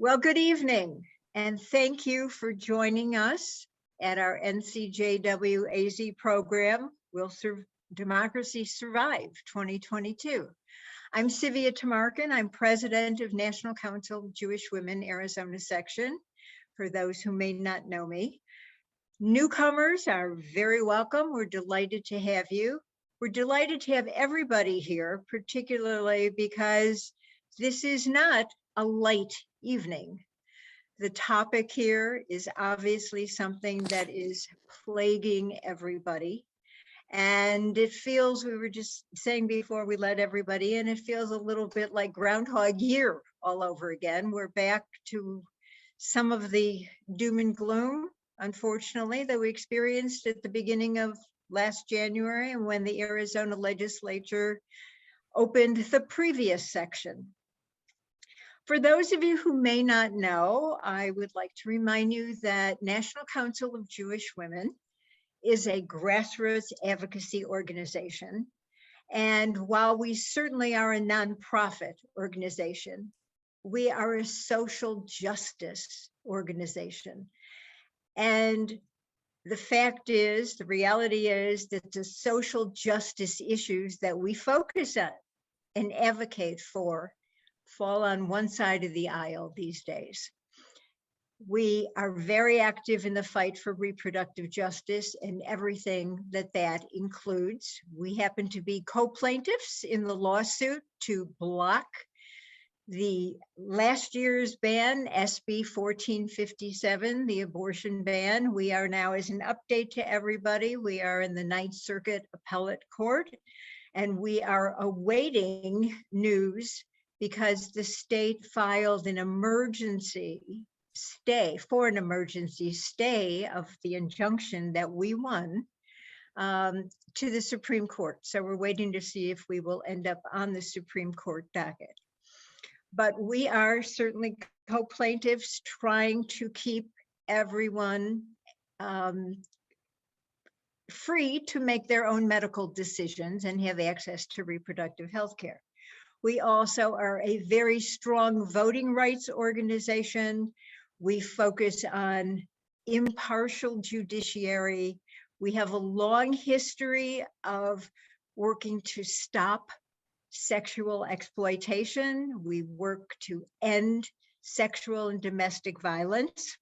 Well, good evening, and thank you for joining us at our NCJW-AZ program, Will Democracy Survive 2022. I'm Sivia Tamarkin. I'm president of National Council of Jewish Women, Arizona section, for those who may not know me. Newcomers are very welcome. We're delighted to have you. We're delighted to have everybody here, particularly because this is not a light evening. The topic here is obviously something that is plaguing everybody. And it feels, we were just saying before we let everybody in, it feels a little bit like Groundhog Year all over again. We're back to some of the doom and gloom, unfortunately, that we experienced at the beginning of last January and when the Arizona legislature opened the previous section. For those of you who may not know, I would like to remind you that National Council of Jewish Women is a grassroots advocacy organization. And while we certainly are a nonprofit organization, we are a social justice organization. And the fact is, the reality is that the social justice issues that we focus on and advocate for fall on one side of the aisle these days. We are very active in the fight for reproductive justice and everything that includes. We happen to be co-plaintiffs in the lawsuit to block the last year's ban, SB 1457, the abortion ban. We are now, as an update to everybody, we are in the Ninth Circuit Appellate Court, and we are awaiting news because the state filed an emergency stay of the injunction that we won to the Supreme Court. So we're waiting to see if we will end up on the Supreme Court docket. But we are certainly co-plaintiffs trying to keep everyone free to make their own medical decisions and have access to reproductive health care. We also are a very strong voting rights organization. We focus on impartial judiciary. We have a long history of working to stop sexual exploitation. We work to end sexual and domestic violence.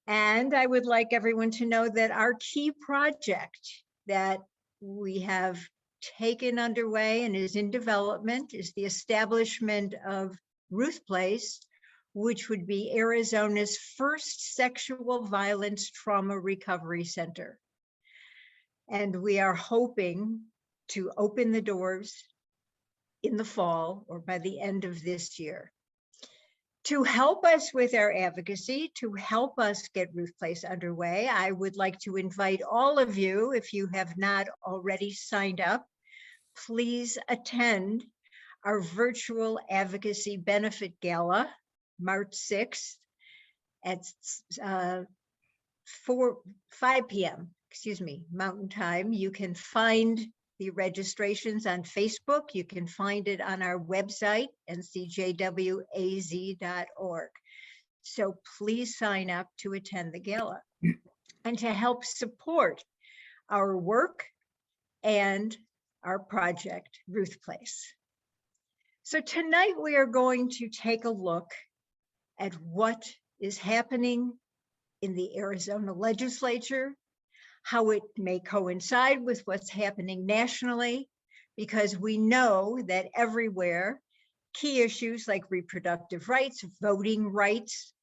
And I would like everyone to know that our key project that we have taken underway and is in development is the establishment of Ruth Place, which would be Arizona's first sexual violence trauma recovery center. And we are hoping to open the doors in the fall or by the end of this year. To help us with our advocacy, to help us get Ruth Place underway, I would like to invite all of you, if you have not already signed up, please attend our virtual advocacy benefit gala, March 6th at 5 p.m., Mountain Time. You can find the registrations on Facebook. You can find it on our website, ncjwaz.org. So please sign up to attend the gala and to help support our work and our project, Ruth Place. So tonight we are going to take a look at what is happening in the Arizona legislature, how it may coincide with what's happening nationally, because we know that everywhere, key issues like reproductive rights, voting rights,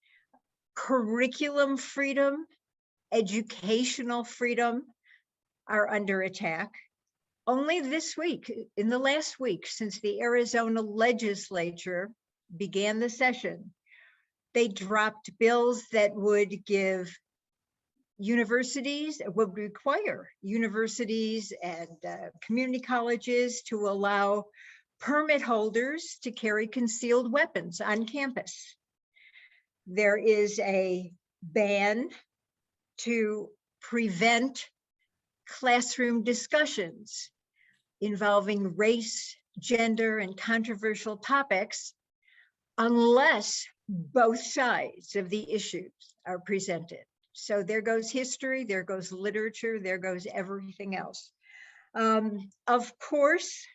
curriculum freedom, educational freedom are under attack. Only this week, in the last week, since the Arizona legislature began the session, they dropped bills that would give universities, would require universities and community colleges to allow permit holders to carry concealed weapons on campus. There is a ban to prevent classroom discussions involving race, gender, and controversial topics unless both sides of the issues are presented. So there goes history, there goes literature, there goes everything else. Of course,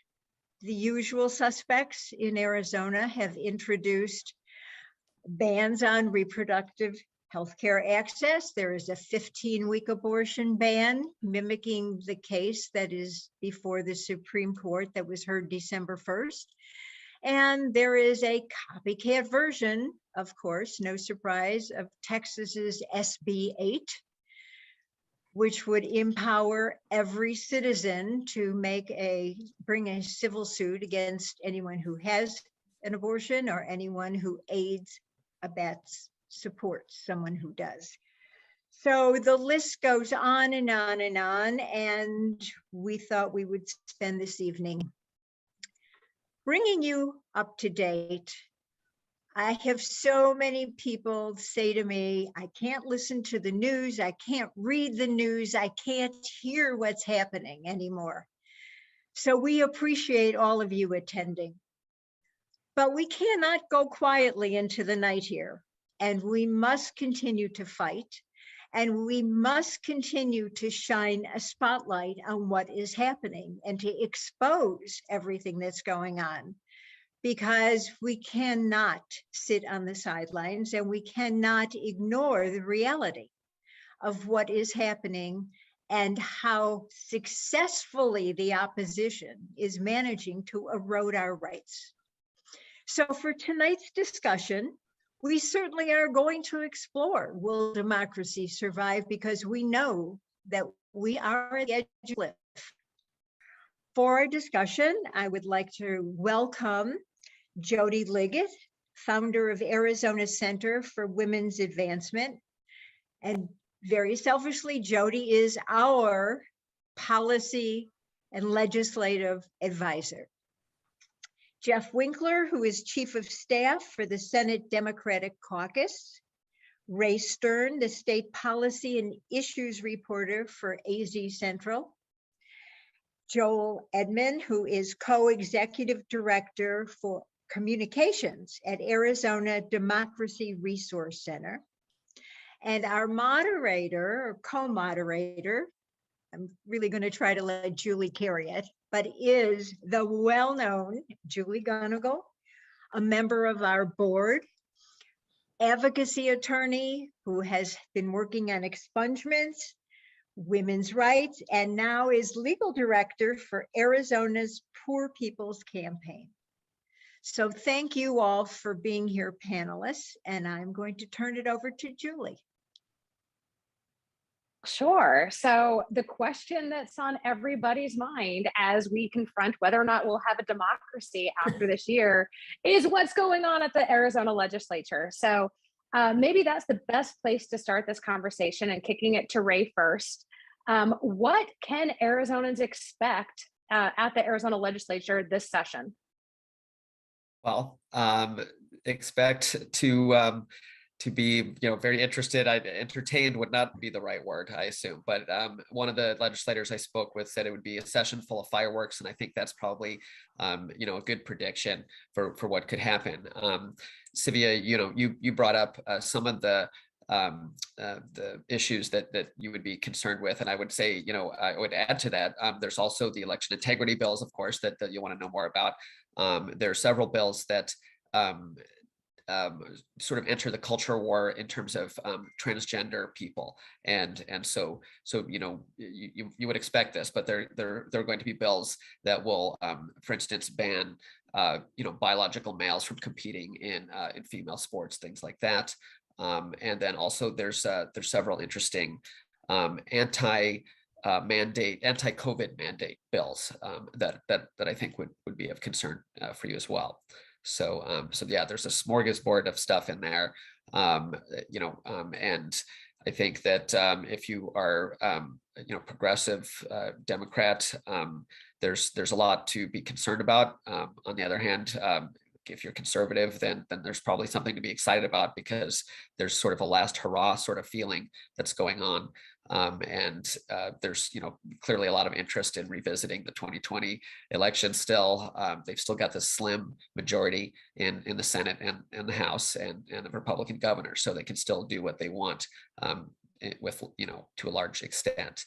the usual suspects in Arizona have introduced bans on reproductive healthcare access. There is a 15-week abortion ban mimicking the case that is before the Supreme Court that was heard December 1st. And there is a copycat version, of course, no surprise, of Texas's SB 8, which would empower every citizen to bring a civil suit against anyone who has an abortion or anyone who aids, abets, supports someone who does. So the list goes on and on and on, and we thought we would spend this evening bringing you up to date. I have so many people say to me, I can't listen to the news, I can't read the news, I can't hear what's happening anymore. So we appreciate all of you attending. But we cannot go quietly into the night here, and we must continue to fight, and we must continue to shine a spotlight on what is happening and to expose everything that's going on, because we cannot sit on the sidelines and we cannot ignore the reality of what is happening and how successfully the opposition is managing to erode our rights. So for tonight's discussion, we certainly are going to explore, will democracy survive? Because we know that we are at the edge of the cliff. For our discussion, I would like to welcome Jody Liggett, founder of Arizona Center for Women's Advancement. And very selfishly, Jody is our policy and legislative advisor. Jeff Winkler, who is Chief of Staff for the Senate Democratic Caucus. Ray Stern, the State Policy and Issues Reporter for AZ Central. Joel Edmond, who is Co-Executive Director for Communications at Arizona Democracy Resource Center. And our moderator or co-moderator, I'm really going to try to let Julie carry it, but is the well-known Julie Gunnigal, a member of our board, advocacy attorney who has been working on expungements, women's rights, and now is legal director for Arizona's Poor People's Campaign. So thank you all for being here, panelists, and I'm going to turn it over to Julie. Sure. So the question that's on everybody's mind as we confront whether or not we'll have a democracy after this year is what's going on at the Arizona legislature. So maybe that's the best place to start this conversation, and kicking it to Ray first. What can Arizonans expect at the Arizona legislature this session? Well, expect to be, very interested. Entertained would not be the right word, I assume, but one of the legislators I spoke with said it would be a session full of fireworks, and I think that's probably, a good prediction for what could happen. Sivia, you brought up some of the issues that you would be concerned with, and I would say, I would add to that. There's also the election integrity bills, of course, that you want to know more about. There are several bills that sort of enter the culture war in terms of transgender people, and so you would expect this, but there are going to be bills that will, for instance, ban biological males from competing in female sports, things like that, and then also there's several interesting anti-COVID mandate bills that I think would be of concern for you as well. So yeah, there's a smorgasbord of stuff in there, and I think that if you are progressive Democrat, there's a lot to be concerned about. On the other hand, if you're conservative, then there's probably something to be excited about, because there's sort of a last hurrah sort of feeling that's going on. There's, clearly a lot of interest in revisiting the 2020 election still. They've still got this slim majority in the Senate and the House and the Republican governor, so they can still do what they want with, to a large extent.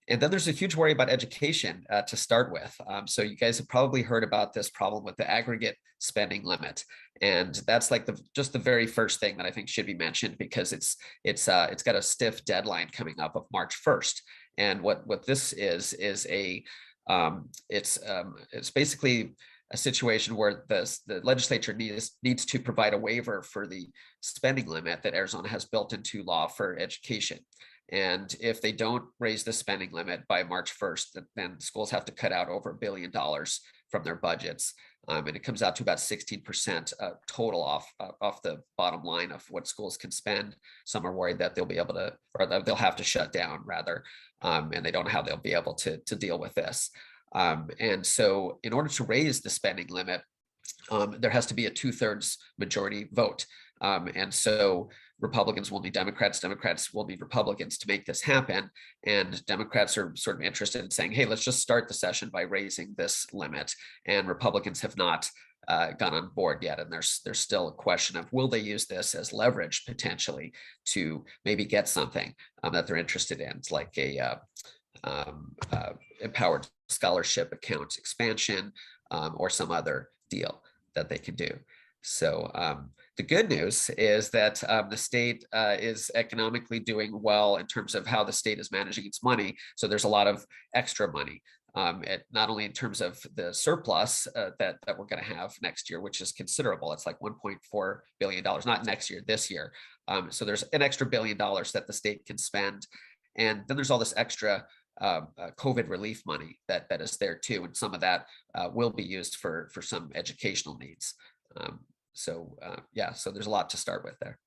And then there's a huge worry about education to start with. So you guys have probably heard about this problem with the aggregate spending limit. And that's like just the very first thing that I think should be mentioned, because it's got a stiff deadline coming up of March 1st. And what this is it's basically a situation where the legislature needs to provide a waiver for the spending limit that Arizona has built into law for education. And if they don't raise the spending limit by March 1st, then schools have to cut out over $1 billion from their budgets. And it comes out to about 16% total off the bottom line of what schools can spend. Some are worried that they'll be able to, or that they'll have to shut down rather, and they don't know how they'll be able to deal with this. And so in order to raise the spending limit, there has to be a 2/3 majority vote. And so Republicans will need Democrats, Democrats will need Republicans to make this happen. And Democrats are sort of interested in saying, hey, let's just start the session by raising this limit. And Republicans have not gone on board yet. And there's still a question of, will they use this as leverage potentially to maybe get something that they're interested in? It's like a empowered scholarship account expansion or some other deal that they can do. So the good news is that the state is economically doing well in terms of how the state is managing its money. So there's a lot of extra money, not only in terms of the surplus that we're going to have next year, which is considerable. It's like $1.4 billion, not next year, this year. So there's an extra $1 billion that the state can spend. And then there's all this extra COVID relief money that is there too. And some of that will be used for some educational needs. So there's a lot to start with there.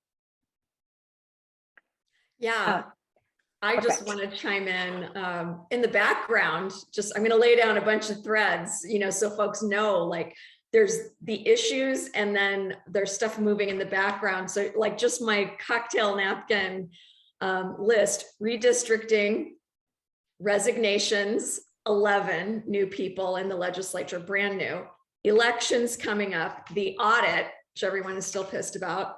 Yeah, I just want to chime in the background. I'm going to lay down a bunch of threads, so folks know, like, there's the issues and then there's stuff moving in the background. So like just my cocktail napkin list: redistricting, resignations, 11 new people in the legislature, brand new. Elections coming up, the audit, which everyone is still pissed about,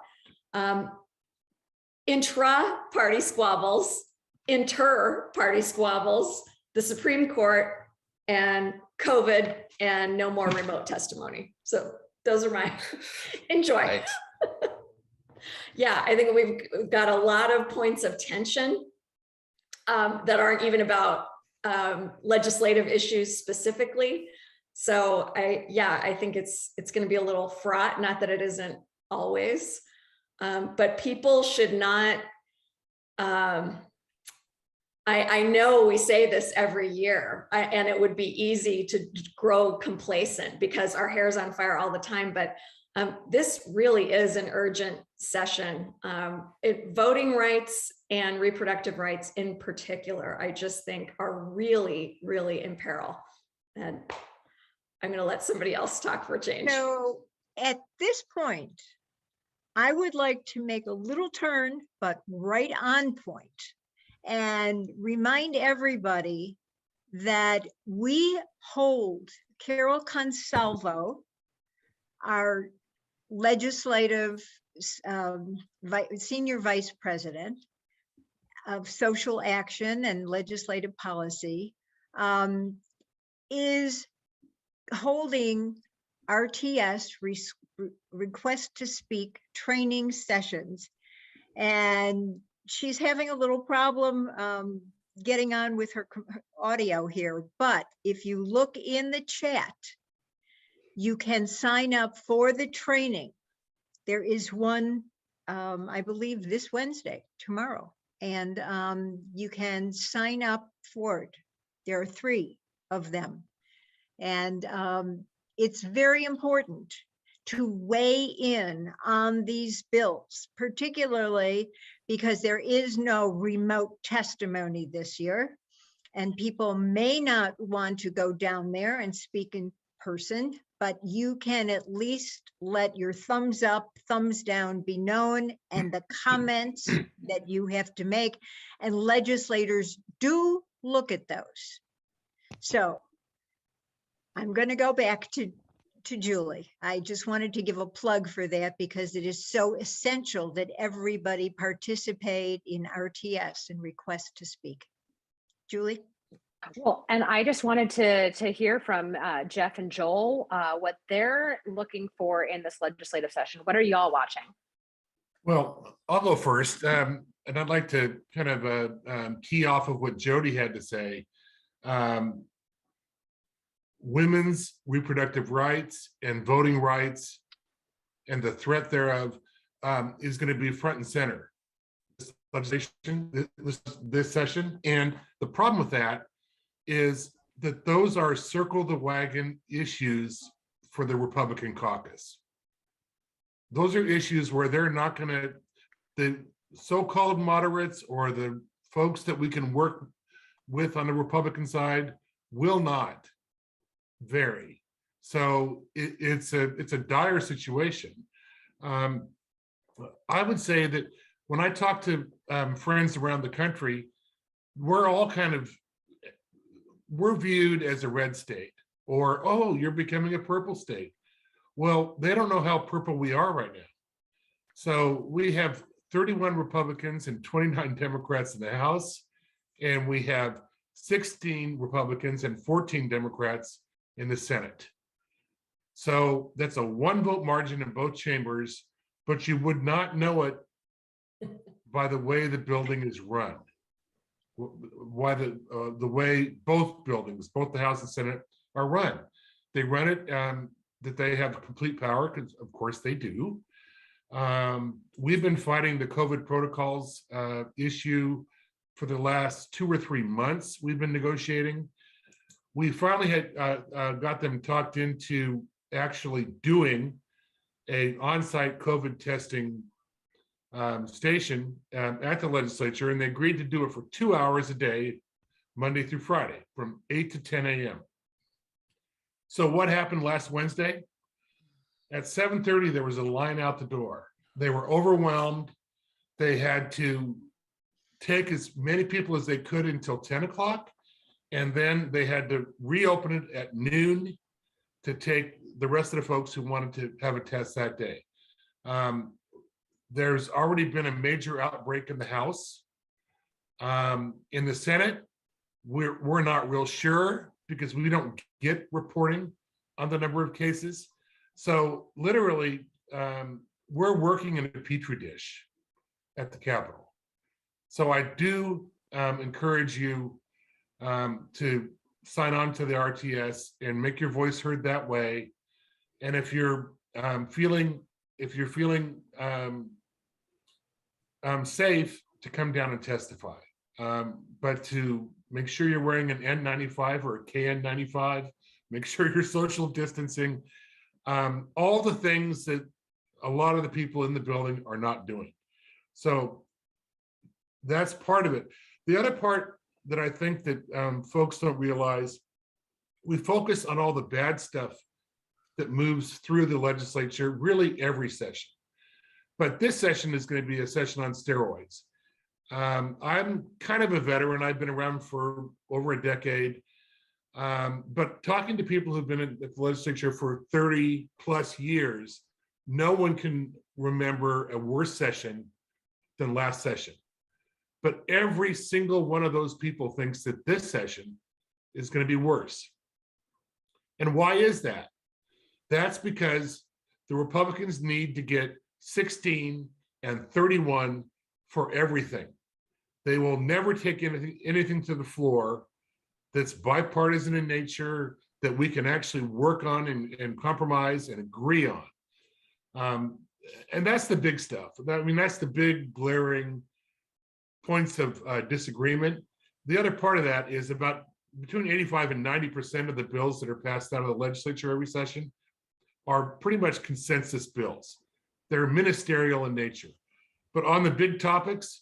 intra-party squabbles, inter-party squabbles, the Supreme Court, and COVID, and no more remote testimony. So those are my enjoy. Right. Yeah, I think we've got a lot of points of tension that aren't even about legislative issues specifically. So I think it's going to be a little fraught, not that it isn't always, but people should not, I know we say this every year, and it would be easy to grow complacent because our hair's on fire all the time, but this really is an urgent session. Voting rights and reproductive rights in particular, I just think are really, really in peril. And I'm going to let somebody else talk for a change. So at this point, I would like to make a little turn, but right on point, and remind everybody that we hold Carol Consalvo, our legislative senior vice president of social action and legislative policy, is holding RTS request to speak training sessions, and she's having a little problem getting on with her audio here. But if you look in the chat, you can sign up for the training. There is one, I believe this Wednesday, tomorrow, and you can sign up for it. There are 3 of them. And it's very important to weigh in on these bills, particularly because there is no remote testimony this year, and people may not want to go down there and speak in person but you can at least let your thumbs up, thumbs down be known, and the comments that you have to make, and legislators do look at those. So I'm going to go back to Julie. I just wanted to give a plug for that because it is so essential that everybody participate in RTS and request to speak. Julie? Well, and I just wanted to hear from Jeff and Joel what they're looking for in this legislative session. What are y'all watching? Well, I'll go first, and I'd like to kind of key off of what Jody had to say. Women's reproductive rights and voting rights and the threat thereof is going to be front and center this legislation, this session. And the problem with that is that those are circle the wagon issues for the Republican caucus. Those are issues where they're not going to, the so-called moderates or the folks that we can work with on the Republican side will not vary. So it's a dire situation. I would say that when I talk to friends around the country, we're all we're viewed as a red state, or, oh, you're becoming a purple state. Well, they don't know how purple we are right now. So we have 31 Republicans and 29 Democrats in the House, and we have 16 Republicans and 14 Democrats in the Senate. So that's a 1-vote margin in both chambers, but you would not know it by the way the building is run. Why the way both buildings, both the House and Senate, are run. They run it that they have complete power, because of course they do. We've been fighting the COVID protocols issue for the last 2 or 3 months. We've been negotiating. We finally had got them talked into actually doing a on-site COVID testing station at the legislature, and they agreed to do it for 2 hours a day, Monday through Friday, from 8 to 10 a.m. So what happened last Wednesday? At 7:30, there was a line out the door. They were overwhelmed. They had to take as many people as they could until 10 o'clock, and then they had to reopen it at noon to take the rest of the folks who wanted to have a test that day. There's already been a major outbreak in the House. In the Senate, we're not real sure because we don't get reporting on the number of cases. So literally, we're working in a petri dish at the Capitol. So I do encourage you to sign on to the RTS and make your voice heard that way. And if you're feeling safe, to come down and testify, but to make sure you're wearing an N95 or a KN95, make sure you're social distancing, all the things that a lot of the people in the building are not doing. So that's part of it. The other part that I think that folks don't realize, we focus on all the bad stuff that moves through the legislature really every session. But this session is going to be a session on steroids. I'm kind of a veteran. I've been around for over a decade. But talking to people who've been at the legislature for 30 plus years, no one can remember a worse session than last session. But every single one of those people thinks that this session is going to be worse. And why is that? That's because the Republicans need to get 16 and 31 for everything. They will never take anything to the floor that's bipartisan in nature, that we can actually work on and compromise and agree on. And that's the big stuff. I mean, that's the big glaring points of disagreement. The other part of that is about between 85 and 90% of the bills that are passed out of the legislature every session are pretty much consensus bills. They're ministerial in nature. But on the big topics,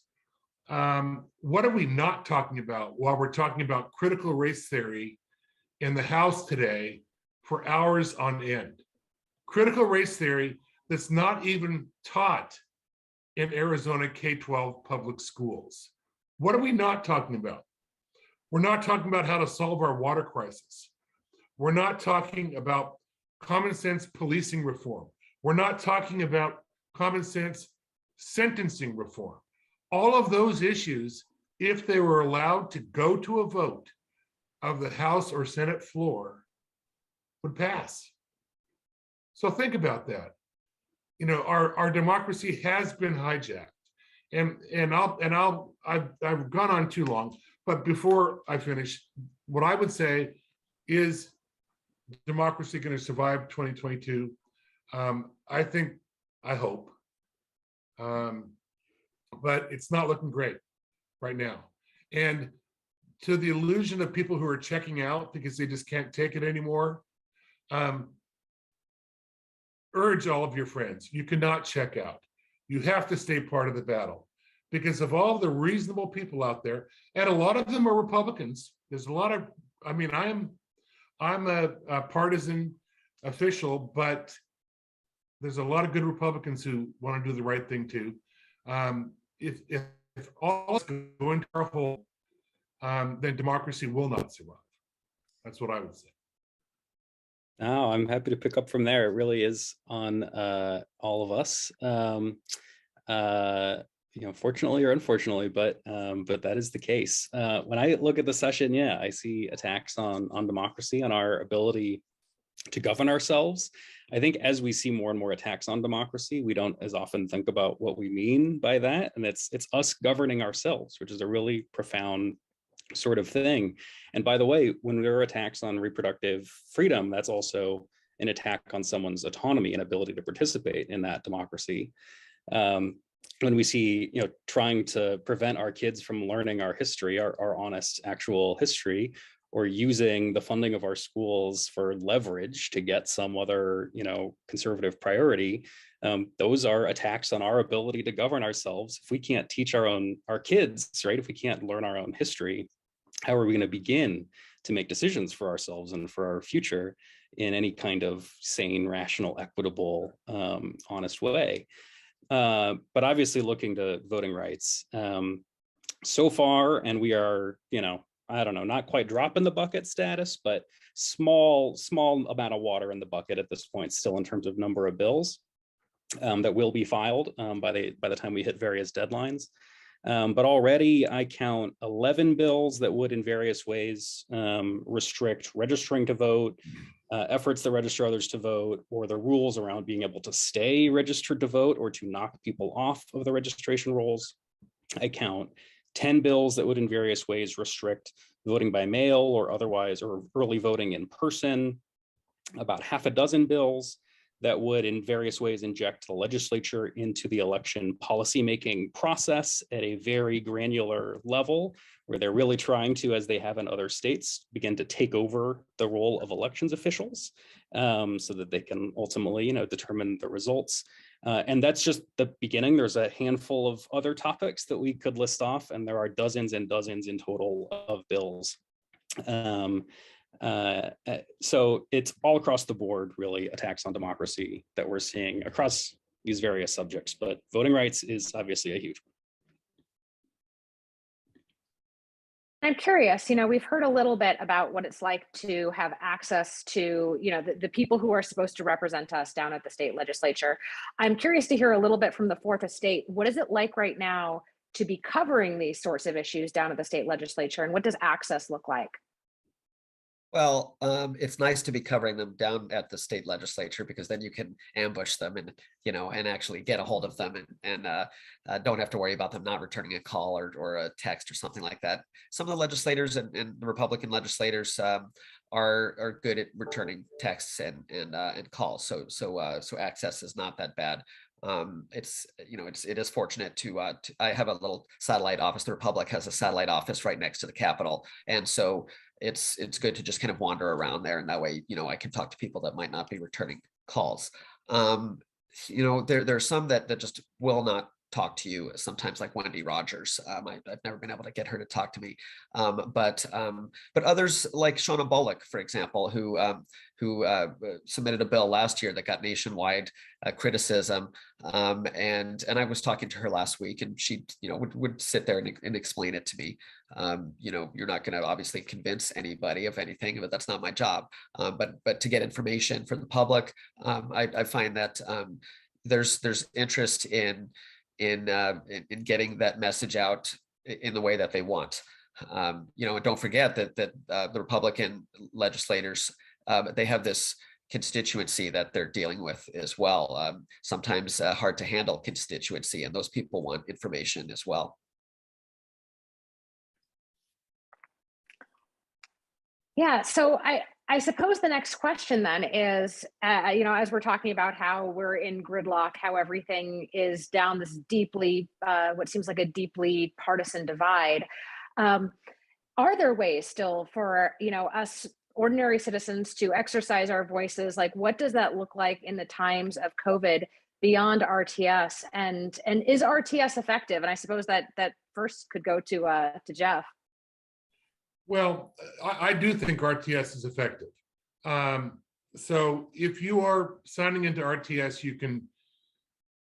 what are we not talking about while we're talking about critical race theory in the House today for hours on end. Critical race theory that's not even taught in Arizona K-12 public schools. What are we not talking about? We're not talking about how to solve our water crisis. We're not talking about common sense policing reform. We're not talking about common sense sentencing reform. All of those issues, if they were allowed to go to a vote of the House or Senate floor, would pass. So think about that. You know, our democracy has been hijacked. And I've gone on too long, but before I finish, what I would say is democracy going to survive 2022? I hope. But it's not looking great right now. And to the illusion of people who are checking out because they just can't take it anymore, urge all of your friends, you cannot check out. You have to stay part of the battle because of all the reasonable people out there, and a lot of them are Republicans. There's a lot of, I mean, I'm a partisan official, but there's a lot of good Republicans who want to do the right thing too. If all is going to our hole, then democracy will not survive. That's what I would say. No, I'm happy to pick up from there. It really is on all of us. You know, fortunately or unfortunately, but that is the case. When I look at the session, yeah, I see attacks on democracy, on our ability to govern ourselves. I think as we see more and more attacks on democracy, we don't as often think about what we mean by that, and it's us governing ourselves, which is a really profound sort of thing. And by the way, when there are attacks on reproductive freedom, that's also an attack on someone's autonomy and ability to participate in that democracy. When we see, you know, trying to prevent our kids from learning our history, our honest, actual history, or using the funding of our schools for leverage to get some other, you know, conservative priority, those are attacks on our ability to govern ourselves. If we can't teach our kids, right? If we can't learn our own history, how are we going to begin to make decisions for ourselves and for our future in any kind of sane, rational, equitable, honest way? But obviously looking to voting rights so far, and we are, you know, I don't know, not quite dropping the bucket status, but small amount of water in the bucket at this point, still in terms of number of bills that will be filed by the time we hit various deadlines. But already I count 11 bills that would in various ways restrict registering to vote, efforts to register others to vote, or the rules around being able to stay registered to vote or to knock people off of the registration rolls. I count 10 bills that would in various ways restrict voting by mail or otherwise, or early voting in person, about half a dozen bills that would in various ways inject the legislature into the election policymaking process at a very granular level, where they're really trying to, as they have in other states, begin to take over the role of elections officials so that they can ultimately, you know, determine the results. And that's just the beginning. There's a handful of other topics that we could list off, and there are dozens and dozens in total of bills. So it's all across the board, really, attacks on democracy that we're seeing across these various subjects, but voting rights is obviously a huge one. I'm curious, you know, we've heard a little bit about what it's like to have access to, you know, the people who are supposed to represent us down at the state legislature. I'm curious to hear a little bit from the Fourth Estate. What is it like right now to be covering these sorts of issues down at the state legislature, and what does access look like? Well, it's nice to be covering them down at the state legislature, because then you can ambush them and, you know, and actually get a hold of them and don't have to worry about them not returning a call or a text or something like that. Some of the legislators and the Republican legislators are good at returning texts and calls. So access is not that bad. It's, you know, it is fortunate to I have a little satellite office. The Republic has a satellite office right next to the Capitol, and so it's good to just kind of wander around there, and that way, you know, I can talk to people that might not be returning calls. You know, there are some that just will not talk to you sometimes, like Wendy Rogers. I've never been able to get her to talk to me, but others like Shona Bullock, for example, who submitted a bill last year that got nationwide criticism, and I was talking to her last week, and she would sit there and explain it to me. You're not going to obviously convince anybody of anything, but that's not my job. But to get information for the public, I find that there's interest in getting that message out in the way that they want. And don't forget that the Republican legislators, they have this constituency that they're dealing with as well. Sometimes hard to handle constituency, and those people want information as well. Yeah, so I suppose the next question then is, as we're talking about how we're in gridlock, how everything is down this deeply, what seems like a deeply partisan divide, are there ways still for, us ordinary citizens to exercise our voices? Like, what does that look like in the times of COVID beyond RTS? And is RTS effective? And I suppose that first could go to Jeff. Well, I do think RTS is effective. So if you are signing into RTS, you can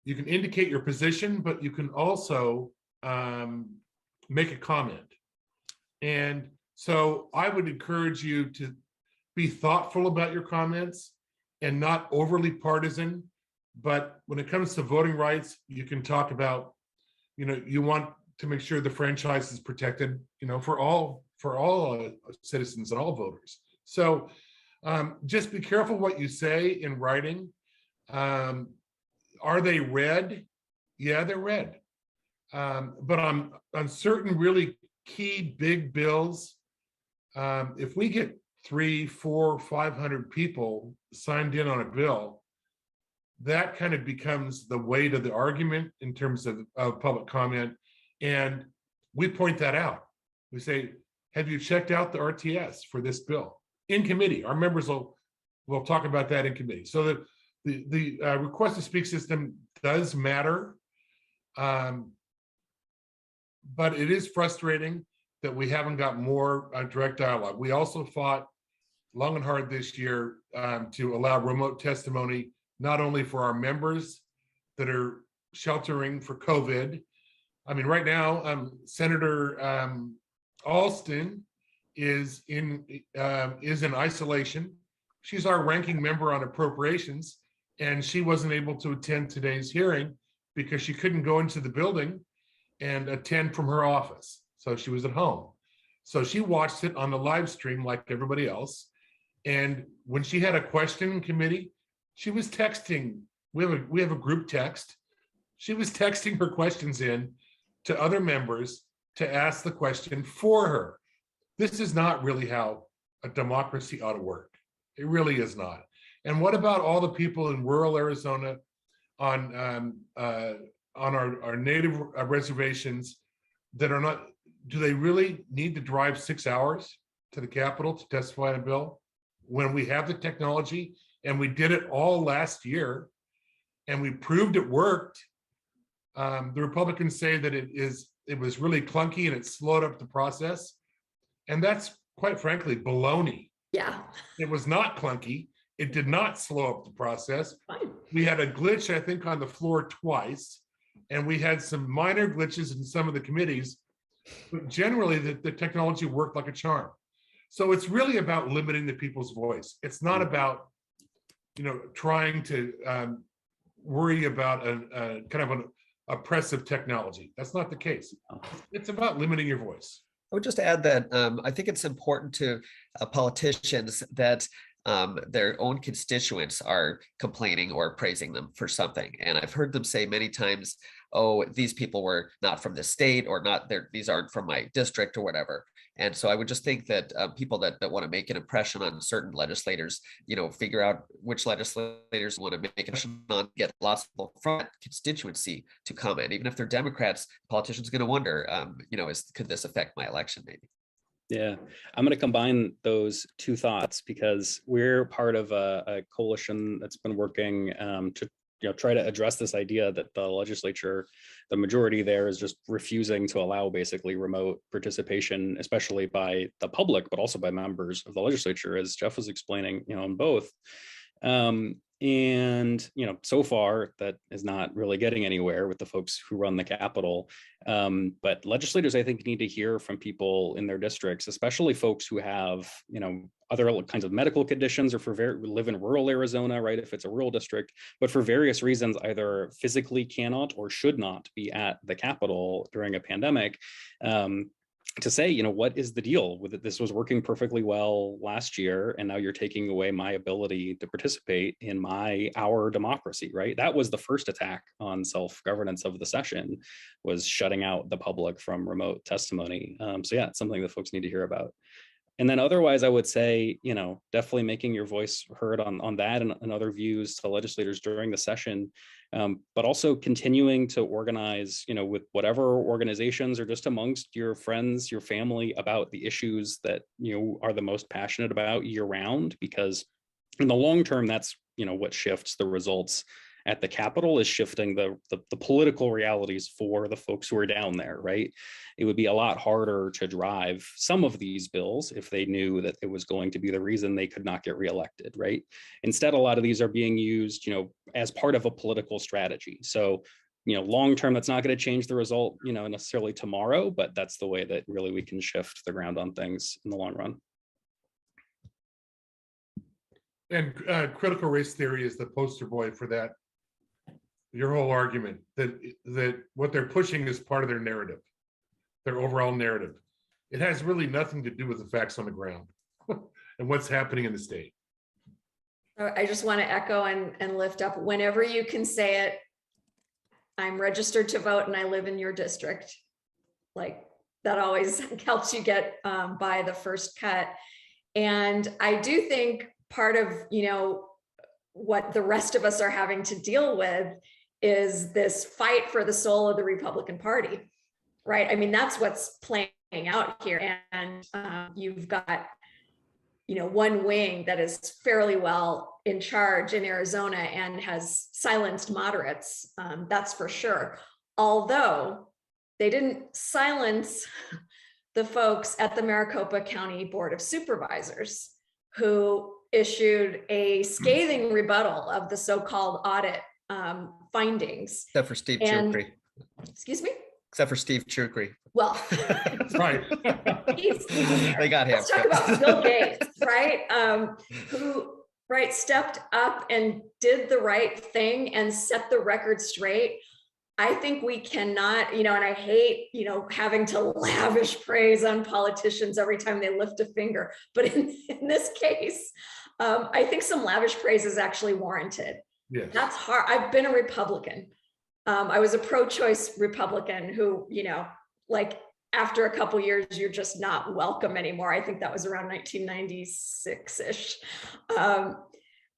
indicate your position, but you can also make a comment. And so I would encourage you to be thoughtful about your comments and not overly partisan. But when it comes to voting rights, you can talk about, you want to make sure the franchise is protected, for all citizens and all voters. So just be careful what you say in writing. Are they read? Yeah, they're read. But on certain really key big bills, if we get 300, 400, 500 people signed in on a bill, that kind of becomes the weight of the argument in terms of public comment. And we point that out. We say, have you checked out the RTS for this bill in committee? Our members will talk about that in committee. So the request to speak system does matter. But it is frustrating that we haven't got more direct dialogue. We also fought long and hard this year to allow remote testimony, not only for our members that are sheltering for COVID. I mean, right now, Senator Alston is in isolation. She's our ranking member on appropriations, and she wasn't able to attend today's hearing because she couldn't go into the building and attend from her office. So she was at home. So she watched it on the live stream like everybody else. And when she had a question in committee, she was texting. We have a group text. She was texting her questions in to other members to ask the question for her. This is not really how a democracy ought to work. It really is not. And what about all the people in rural Arizona on our native reservations that are not? Do they really need to drive 6 hours to the Capitol to testify on a bill when we have the technology and we did it all last year and we proved it worked? The Republicans say that it was really clunky and it slowed up the process. And that's quite frankly baloney. Yeah. It was not clunky. It did not slow up the process. Fine. We had a glitch, I think, on the floor twice, and we had some minor glitches in some of the committees, but generally the technology worked like a charm. So it's really about limiting the people's voice. It's not about, trying to worry about a kind of an oppressive technology. That's not the case. It's about limiting your voice. I would just add that I think it's important to politicians that their own constituents are complaining or praising them for something. And I've heard them say many times, oh, these people were not from this state, or not there, these aren't from my district or whatever. And so I would just think that people that want to make an impression on certain legislators, figure out which legislators want to make an impression on, get lots of people from that constituency to comment. Even if they're Democrats, politicians going to wonder, could this affect my election maybe? Yeah, I'm going to combine those two thoughts because we're part of a coalition that's been working to try to address this idea that the legislature, the majority there, is just refusing to allow basically remote participation, especially by the public, but also by members of the legislature, as Jeff was explaining, on both. And so far that is not really getting anywhere with the folks who run the Capitol. But legislators, I think, need to hear from people in their districts, especially folks who have other kinds of medical conditions, or live in rural Arizona, right? If it's a rural district, but for various reasons either physically cannot or should not be at the Capitol during a pandemic. To say, what is the deal with it? This was working perfectly well last year, and now you're taking away my ability to participate in our democracy, right? That was the first attack on self-governance of the session, was shutting out the public from remote testimony. So yeah, it's something that folks need to hear about. And then otherwise, I would say, definitely making your voice heard on that and other views to legislators during the session, but also continuing to organize, with whatever organizations or just amongst your friends, your family, about the issues that you are the most passionate about year round, because in the long term, that's what shifts the results at the Capitol, is shifting the political realities for the folks who are down there, right? It would be a lot harder to drive some of these bills if they knew that it was going to be the reason they could not get reelected, right? Instead, a lot of these are being used, as part of a political strategy. So, long term, that's not going to change the result, necessarily tomorrow, but that's the way that really we can shift the ground on things in the long run. And critical race theory is the poster boy for that. Your whole argument that what they're pushing is part of their narrative, their overall narrative. It has really nothing to do with the facts on the ground and what's happening in the state. I just want to echo and lift up, whenever you can say it, I'm registered to vote and I live in your district. Like, that always helps you get by the first cut. And I do think part of, what the rest of us are having to deal with is this fight for the soul of the Republican Party, right? I mean, that's what's playing out here. And you've got, one wing that is fairly well in charge in Arizona and has silenced moderates, that's for sure. Although they didn't silence the folks at the Maricopa County Board of Supervisors, who issued a scathing rebuttal of the so-called audit findings. Except for Steve Chukri. Excuse me? Except for Steve Chukri. Well, Right. They got him. Let's talk about Bill Gates, right? Who stepped up and did the right thing and set the record straight. I think we cannot, and I hate, having to lavish praise on politicians every time they lift a finger. But in this case, I think some lavish praise is actually warranted. Yes. That's hard. I've been a Republican. I was a pro-choice Republican who, after a couple years, you're just not welcome anymore. I think that was around 1996-ish.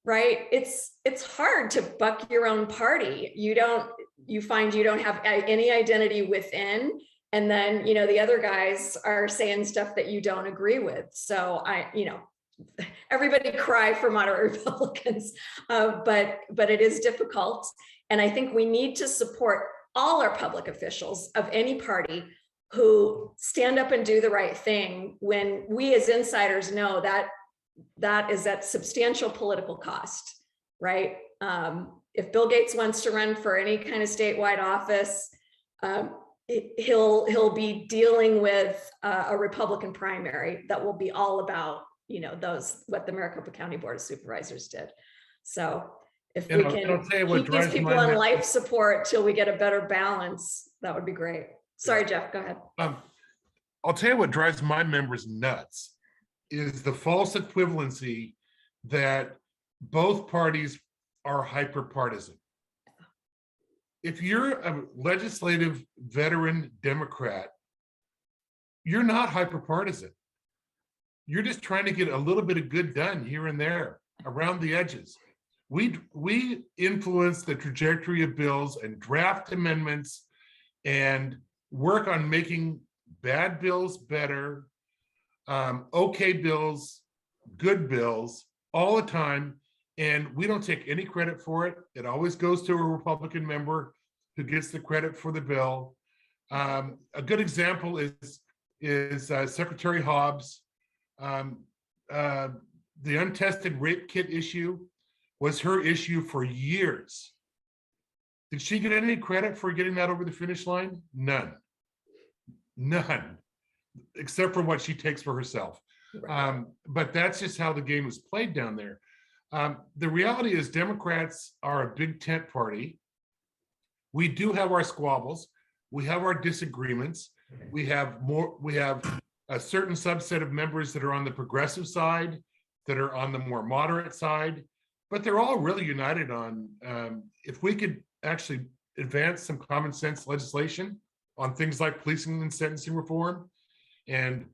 Right? It's hard to buck your own party. You find you don't have any identity within, and then the other guys are saying stuff that you don't agree with. So everybody cry for moderate Republicans, but it is difficult. And I think we need to support all our public officials of any party who stand up and do the right thing when we as insiders know that is at substantial political cost, right? If Bill Gates wants to run for any kind of statewide office, he'll be dealing with a Republican primary that will be all about, what the Maricopa County Board of Supervisors did. So if we can keep these people on life support till we get a better balance, that would be great. Sorry, Jeff, go ahead. I'll tell you what drives my members nuts is the false equivalency that both parties are hyper-partisan. If you're a legislative veteran Democrat, you're not hyper-partisan. You're just trying to get a little bit of good done here and there around the edges. We influence the trajectory of bills and draft amendments and work on making bad bills better, okay bills, good bills all the time. And we don't take any credit for it. It always goes to a Republican member who gets the credit for the bill. A good example is Secretary Hobbs. The untested rape kit issue was her issue for years. Did she get any credit for getting that over the finish line? None. None, except for what she takes for herself. But that's just how the game is played down there. The reality is Democrats are a big tent party. We do have our squabbles. We have our disagreements. We have a certain subset of members that are on the progressive side, that are on the more moderate side, but they're all really united on if we could actually advance some common sense legislation on things like policing and sentencing reform and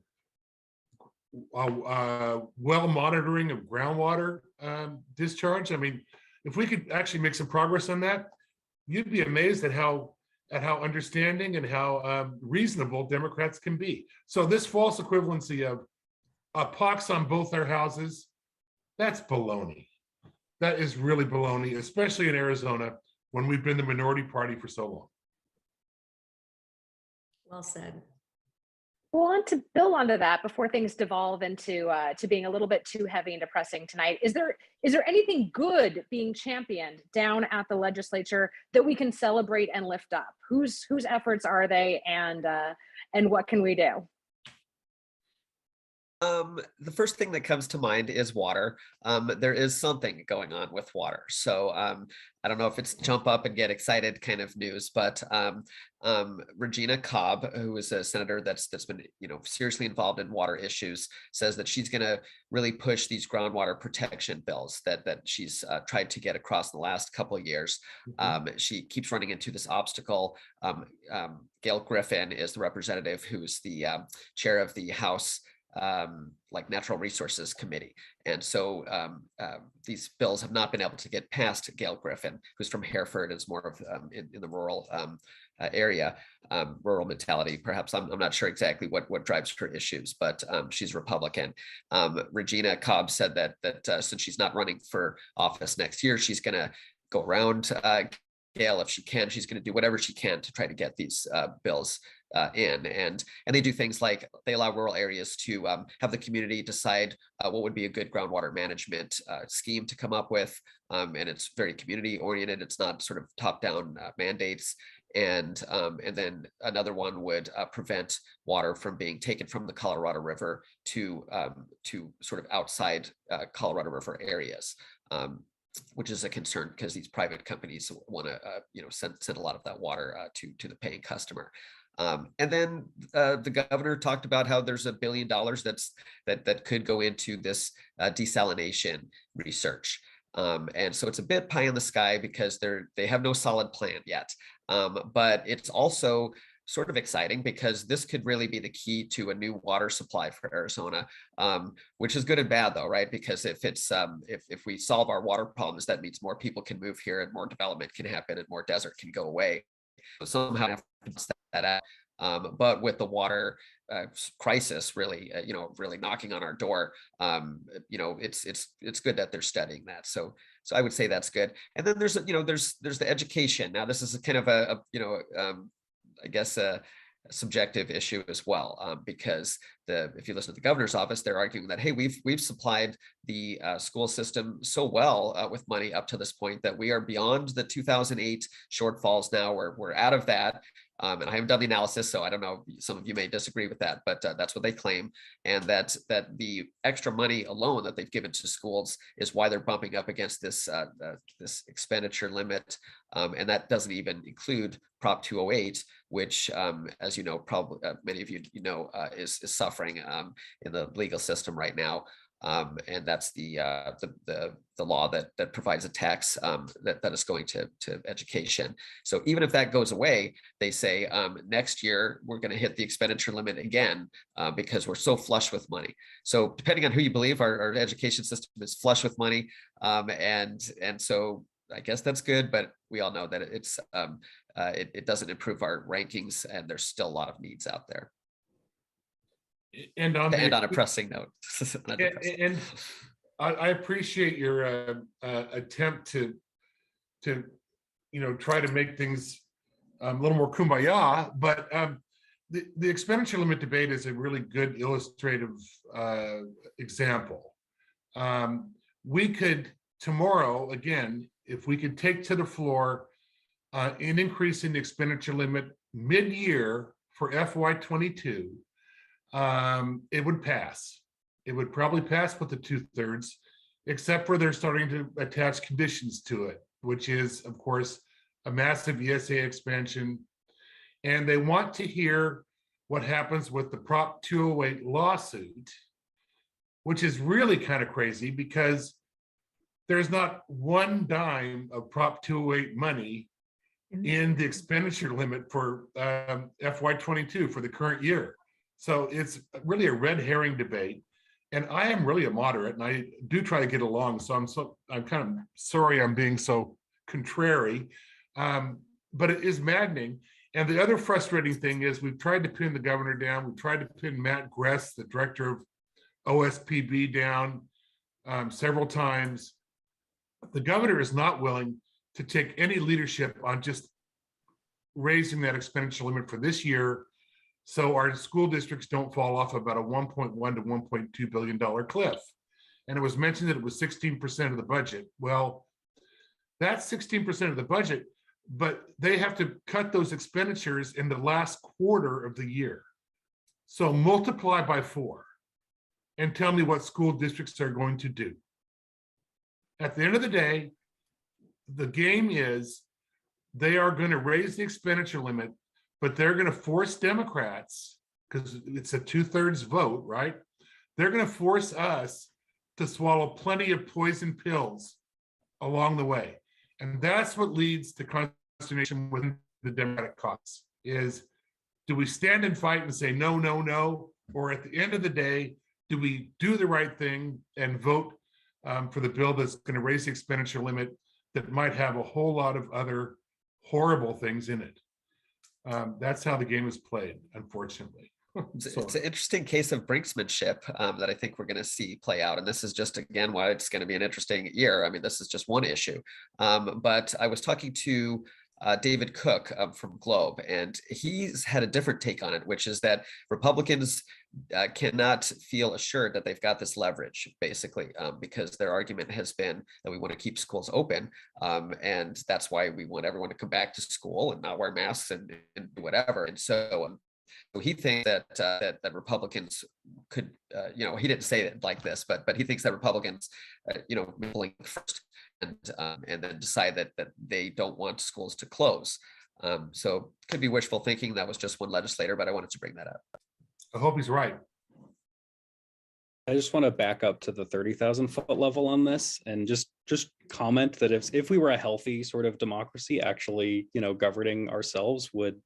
well monitoring of groundwater discharge. I mean, if we could actually make some progress on that, you'd be amazed at how understanding and how reasonable Democrats can be. So this false equivalency of a pox on both our houses, that's baloney. That is really baloney, especially in Arizona when we've been the minority party for so long. Well said. Well, want to build onto that before things devolve into to being a little bit too heavy and depressing tonight. Is there anything good being championed down at the legislature that we can celebrate and lift up? Whose efforts are they, and what can we do? The first thing that comes to mind is water. There is something going on with water. So I don't know if it's jump up and get excited kind of news, but Regina Cobb, who is a senator that's been seriously involved in water issues, says that she's going to really push these groundwater protection bills that she's tried to get across in the last couple of years. She keeps running into this obstacle. Gail Griffin is the representative who's the chair of the House Natural Resources Committee. And so these bills have not been able to get past Gail Griffin, who's from Hereford, is more of in the rural area, rural mentality. Perhaps I'm not sure exactly what drives her issues, but she's Republican. Regina Cobb said that since she's not running for office next year, she's going to go around Gail if she can. She's going to do whatever she can to try to get these bills in, and they do things like they allow rural areas to have the community decide what would be a good groundwater management scheme to come up with, and it's very community oriented. It's not sort of top down mandates. And then another one would prevent water from being taken from the Colorado River to sort of outside Colorado River areas. Which is a concern because these private companies want to, send a lot of that water to the paying customer. And then the governor talked about how there's $1 billion that could go into this desalination research. And so it's a bit pie in the sky because they have no solid plan yet. But it's also sort of exciting because this could really be the key to a new water supply for Arizona, which is good and bad though, right? Because if it's if we solve our water problems, that means more people can move here and more development can happen and more desert can go away. So somehow have to set that out. But with the water crisis really, really knocking on our door, it's good that they're studying that. So I would say that's good. And then there's the education. Now this is a kind of I guess a subjective issue as well, because if you listen to the governor's office, they're arguing that, hey, we've supplied the school system so well with money up to this point that we are beyond the 2008 shortfalls now. We're out of that. And I haven't done the analysis, so I don't know, some of you may disagree with that, but that's what they claim. And that the extra money alone that they've given to schools is why they're bumping up against this expenditure limit. And that doesn't even include Prop 208, which, as you know, probably many of you know, is suffering in the legal system right now. And that's the law that provides a tax that is going to education. So even if that goes away, they say next year we're going to hit the expenditure limit again because we're so flush with money. So depending on who you believe, our education system is flush with money, and so I guess that's good, but we all know that it doesn't improve our rankings, and there's still a lot of needs out there. And on on a pressing note. I appreciate your attempt to try to make things a little more kumbaya, but the expenditure limit debate is a really good illustrative example. We could tomorrow, again, if we could take to the floor an increase in the expenditure limit mid-year for FY22, it would pass. It would probably pass with the 2/3, except for they're starting to attach conditions to it, which is, of course, a massive ESA expansion. And they want to hear what happens with the Prop 208 lawsuit, which is really kind of crazy because there's not one dime of Prop 208 money in the expenditure limit for FY22 for the current year. So it's really a red herring debate. And I am really a moderate and I do try to get along. So I'm kind of sorry I'm being so contrary, but it is maddening. And the other frustrating thing is we've tried to pin the governor down. We've tried to pin Matt Gress, the director of OSPB, down several times. The governor is not willing to take any leadership on just raising that expenditure limit for this year, so our school districts don't fall off about a $1.1 to $1.2 billion cliff. And it was mentioned that it was 16% of the budget. Well, that's 16% of the budget, but they have to cut those expenditures in the last quarter of the year. So multiply by 4 and tell me what school districts are going to do. At the end of the day, the game is they are going to raise the expenditure limit, but they're going to force Democrats, because it's a 2/3 vote, right? They're going to force us to swallow plenty of poison pills along the way. And that's what leads to consternation within the Democratic caucus is, do we stand and fight and say, no, no, no? Or at the end of the day, do we do the right thing and vote for the bill that's going to raise the expenditure limit that might have a whole lot of other horrible things in it? That's how the game is played, unfortunately. It's an interesting case of brinksmanship that I think we're going to see play out. And this is just, again, why it's going to be an interesting year. I mean, this is just one issue. But I was talking to David Cook from Globe, and he's had a different take on it, which is that Republicans cannot feel assured that they've got this leverage, basically, because their argument has been that we want to keep schools open, and that's why we want everyone to come back to school and not wear masks and whatever. And so he thinks that Republicans could, he didn't say it like this, but he thinks that Republicans, blink first and then decide that they don't want schools to close. So could be wishful thinking. That was just one legislator, but I wanted to bring that up. I hope he's right. I just want to back up to the 30,000 foot level on this and just comment that if we were a healthy sort of democracy, actually, governing ourselves would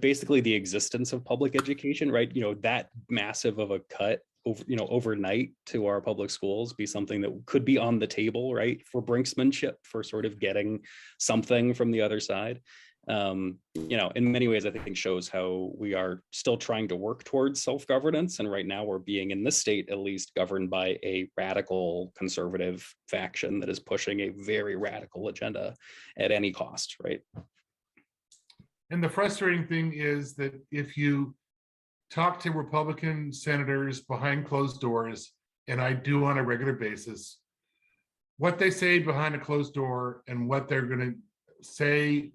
basically the existence of public education, right? That massive of a cut over, overnight to our public schools be something that could be on the table, right? For brinksmanship, for sort of getting something from the other side. In many ways, I think shows how we are still trying to work towards self-governance. And right now we're being, in this state, at least, governed by a radical conservative faction that is pushing a very radical agenda at any cost, right? And the frustrating thing is that if you talk to Republican senators behind closed doors, and I do on a regular basis, what they say behind a closed door and what they're going to say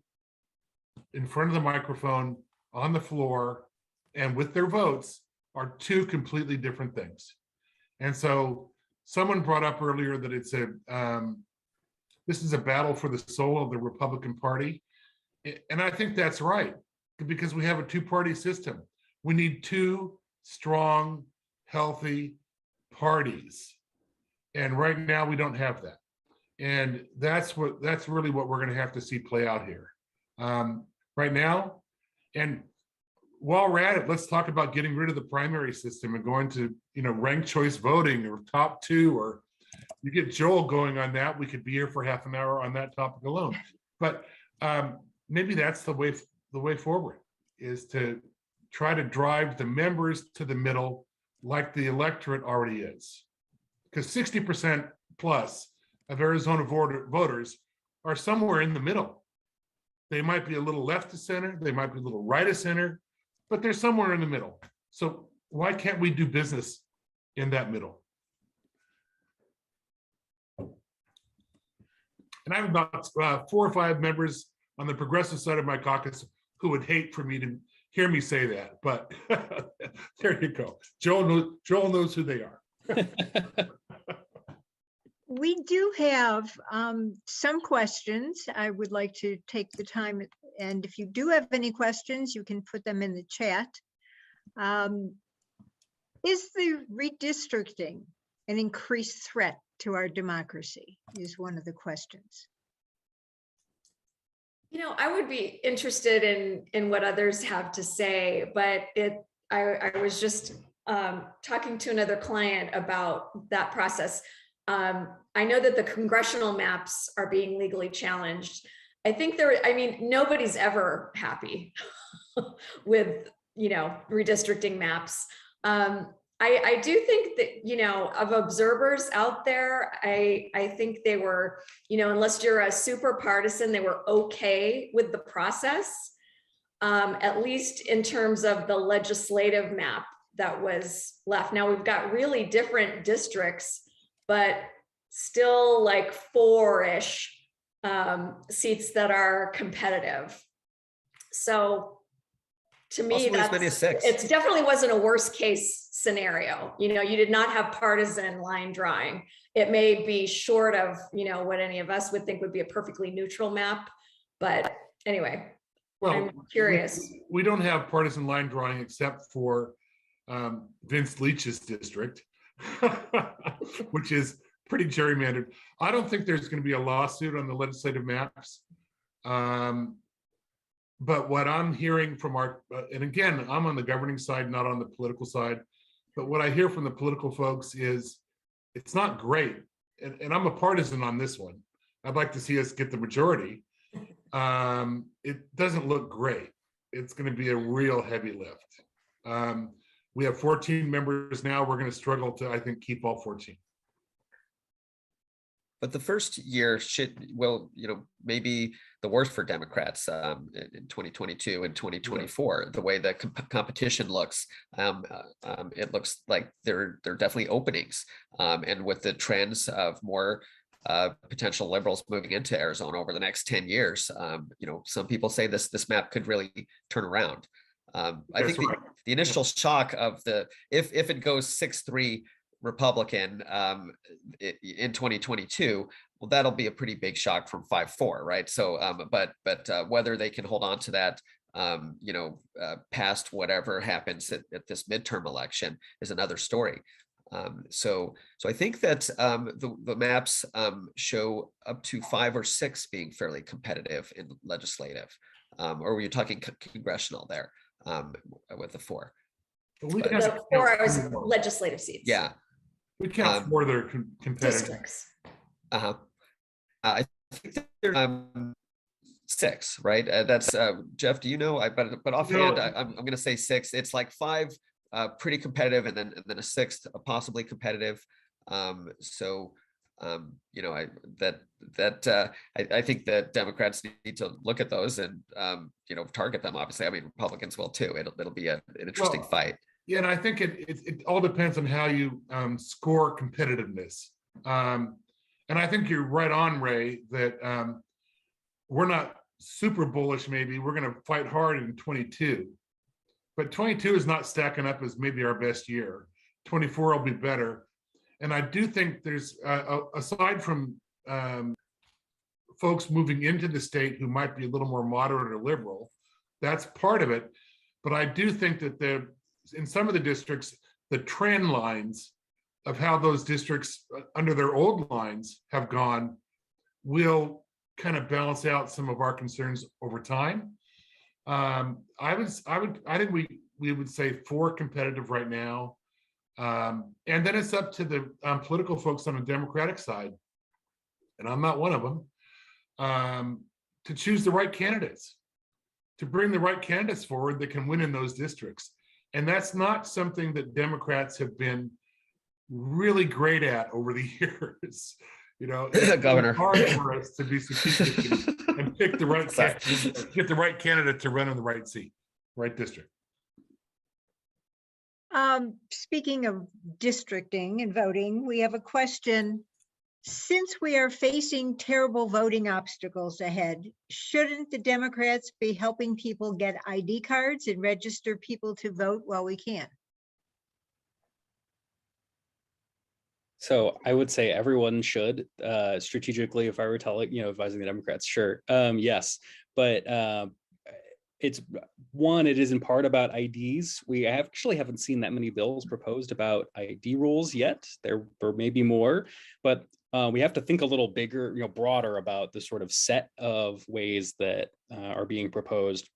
in front of the microphone, on the floor, and with their votes are two completely different things. And so someone brought up earlier that it's this is a battle for the soul of the Republican Party. And I think that's right, because we have a two-party system. We need two strong, healthy parties. And right now we don't have that. And that's really what we're going to have to see play out here. Right now, and while we're at it, let's talk about getting rid of the primary system and going to ranked choice voting or top two, or you get Joel going on that. We could be here for half an hour on that topic alone. But maybe that's the way forward, is to try to drive the members to the middle like the electorate already is. because 60% plus of Arizona voters are somewhere in the middle. They might be a little left of center, they might be a little right of center, but they're somewhere in the middle. So why can't we do business in that middle? And I have about 4 or 5 members on the progressive side of my caucus who would hate for me to hear me say that, but there you go. Joel knows who they are. We do have some questions. I would like to take the time, and if you do have any questions, you can put them in the chat. Is the redistricting an increased threat to our democracy is one of the questions. You know, I would be interested in what others have to say, but I was just talking to another client about that process. I know that the congressional maps are being legally challenged. I think nobody's ever happy with, redistricting maps. I do think that, of observers out there, I think they were, unless you're a super partisan, they were okay with the process, at least in terms of the legislative map that was left. Now we've got really different districts, but still like 4-ish seats that are competitive. So to me, Possibly as many as 6. it definitely wasn't a worst case scenario. You did not have partisan line drawing. It may be short of, what any of us would think would be a perfectly neutral map. But anyway, Well, I'm curious. We don't have partisan line drawing except for Vince Leach's district, which is pretty gerrymandered. I don't think there's going to be a lawsuit on the legislative maps. But what I'm hearing from and again, I'm on the governing side, not on the political side, but what I hear from the political folks is it's not great. And I'm a partisan on this one. I'd like to see us get the majority. It doesn't look great. It's going to be a real heavy lift. We have 14 members now. We're going to struggle to, I think, keep all 14. But the first year will maybe the worst for Democrats in 2022 and 2024. The way the competition looks, it looks like there are definitely openings, and with the trends of more potential liberals moving into Arizona over the next 10 years, some people say this map could really turn around. I think the initial shock of if it goes 6-3 Republican in 2022, well, that'll be a pretty big shock from 5-4, right? So, but whether they can hold on to that, past whatever happens at this midterm election is another story. So I think that the maps show up to 5 or 6 being fairly competitive in legislative, or were you talking congressional there with the 4? The 4 hours legislative seats. Yeah. We count 4 that are competitive. Districts. I think there's 6, right? That's Jeff. Do you know? But offhand, I'm going to say 6. It's like 5 pretty competitive, and then a 6th possibly competitive. I think that Democrats need to look at those and target them. Obviously, I mean Republicans will too. It'll be an interesting fight. Yeah, and I think it all depends on how you score competitiveness. And I think you're right on, Ray, that we're not super bullish. Maybe we're going to fight hard in 22, but 22 is not stacking up as maybe our best year. 24 will be better. And I do think there's, aside from folks moving into the state who might be a little more moderate or liberal, that's part of it. But I do think that in some of the districts, the trend lines of how those districts under their old lines have gone will kind of balance out some of our concerns over time. I think we would say 4 competitive right now. And then it's up to the political folks on the Democratic side, and I'm not one of them, to choose the right candidates, to bring the right candidates forward that can win in those districts. And that's not something that Democrats have been really great at over the years. It's Governor. hard for us to be strategic and pick the right Sorry. get the right candidate to run in the right seat, right district. Speaking of districting and voting, we have a question. Since we are facing terrible voting obstacles ahead, shouldn't the Democrats be helping people get ID cards and register people to vote while we can? So I would say everyone should strategically, if I were advising the Democrats, sure. Yes, but it's one, it is in part about IDs. We actually haven't seen that many bills proposed about ID rules yet. There may be more, but we have to think a little bigger, broader about the sort of set of ways that are being proposed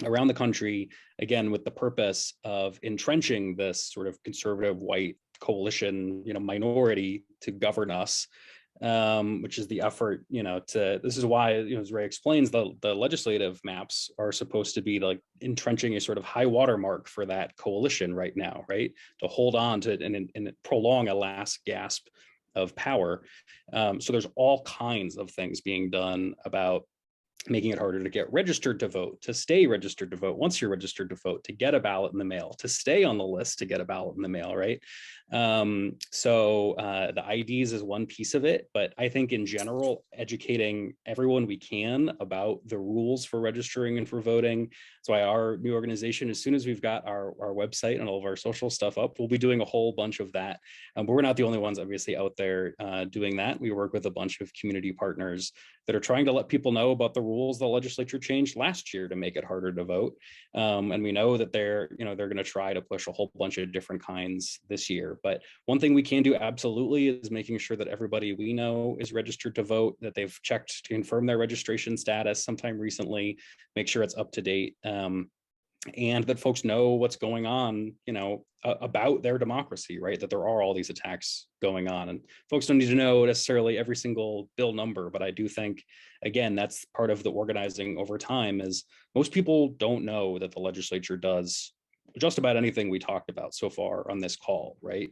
around the country, again, with the purpose of entrenching this sort of conservative white coalition, minority to govern us, which is the effort, this is why, as Ray explains, the legislative maps are supposed to be like entrenching a sort of high watermark for that coalition right now, right? To hold on to and prolong a last gasp of power. So there's all kinds of things being done about making it harder to get registered to vote, to stay registered to vote once you're registered to vote, to get a ballot in the mail, to stay on the list to get a ballot in the mail, right? So the IDs is one piece of it, but I think in general, educating everyone we can about the rules for registering and for voting. That's why our new organization, as soon as we've got our website and all of our social stuff up, we'll be doing a whole bunch of that. But we're not the only ones obviously out there doing that. We work with a bunch of community partners that are trying to let people know about the rules the legislature changed last year to make it harder to vote. And we know that they're going to try to push a whole bunch of different kinds this year. But one thing we can do absolutely is making sure that everybody we know is registered to vote, that they've checked to confirm their registration status sometime recently, make sure it's up to date. And that folks know what's going on, about their democracy, right? That there are all these attacks going on, and folks don't need to know necessarily every single bill number. But I do think, again, that's part of the organizing over time, is most people don't know that the legislature does just about anything we talked about so far on this call, right?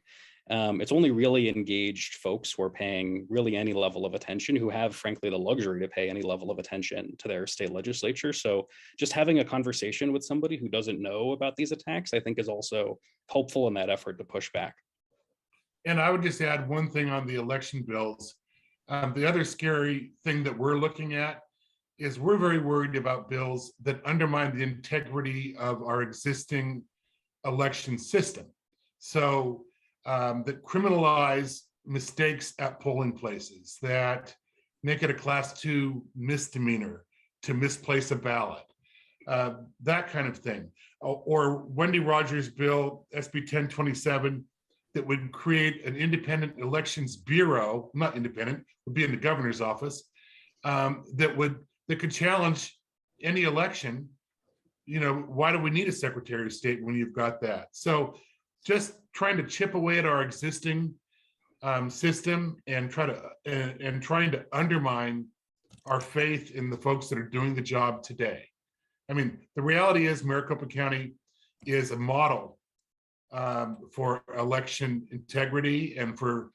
It's only really engaged folks who are paying really any level of attention, who have, frankly, the luxury to pay any level of attention to their state legislature. So just having a conversation with somebody who doesn't know about these attacks, I think, is also helpful in that effort to push back. And I would just add one thing on the election bills. The other scary thing that we're looking at is we're very worried about bills that undermine the integrity of our existing election system. So that criminalize mistakes at polling places, that make it a class 2 misdemeanor to misplace a ballot, that kind of thing. Or Wendy Rogers' bill, SB 1027, that would create an independent elections bureau, not independent, would be in the governor's office, that could challenge any election. Why do we need a Secretary of State when you've got that? So just trying to chip away at our existing system and trying to undermine our faith in the folks that are doing the job today. I mean, the reality is Maricopa County is a model for election integrity and for